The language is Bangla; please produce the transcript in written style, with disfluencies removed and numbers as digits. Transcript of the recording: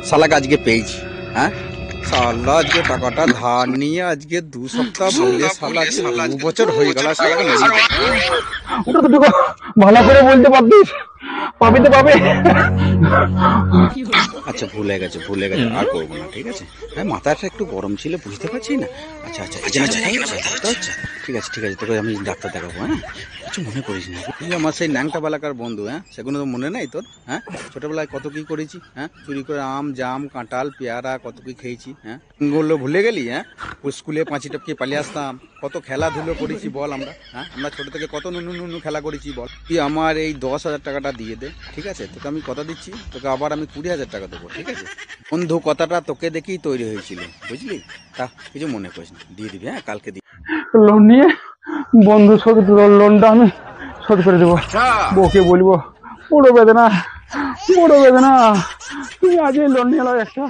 শালাকে আজকে পেয়েছি। হ্যাঁ, শালা আজকে টাকাটা ধার নিয়ে আজকে 2 সপ্তাহ বললে শালা 2 বছর হয়ে গেল, শালাকে মেরে দিই। ওটা তো তোকে ভালো করে বলতে পারতিস, পাবি তো পাবে। আচ্ছা ভুলে গেছে, ভুলে গেছে, আর করবো না, ঠিক আছে। হ্যাঁ, মাথাটা একটু গরম ছিল, বুঝতে পারছি না। আচ্ছা আচ্ছা, এখানে ব্যথা হচ্ছে। ঠিক আছে ঠিক আছে, তোকে আমি ডাক্তার দেখাবো। হ্যাঁ, কিছু মনে করিস না। তুই আমার সেই ন্যাংটা বালাকার বন্ধু। হ্যাঁ, সেগুলো তো মনে নাই তোর? হ্যাঁ, ছোটবেলায় কত কি করেছি। হ্যাঁ, চুরি করে আম জাম কাঁঠাল পেয়ারা কত কি খেয়েছি। হ্যাঁ, বললো ভুলে গেলি? হ্যাঁ, ওই স্কুলে পাঁচি টপকে পালিয়ে আসতাম, কত খেলাধুলো করেছি বল আমরা। হ্যাঁ, আমরা ছোট থেকে কত নুনু নুনু খেলা করেছি বল। তুই আমার এই 10,000 টাকাটা দিয়ে দে, ঠিক আছে? তোকে আমি কথা দিচ্ছি, তোকে আবার আমি 20,000 টাকা দেবো, ঠিক আছে? বন্ধু কথাটা তোকে দেখেই তৈরি হয়েছিল, বুঝলি? তা কিছু মনে করিস না, দিয়ে দিবি। হ্যাঁ, কালকে দিবি। লোন নিয়ে বন্ধু শোধ, লোনটা আমি শোধ করে দেবো। বউকে বলবো, বড় বেদনা, বড় বেদনা, তুমি আজই লোন নিয়ে এলো একটা।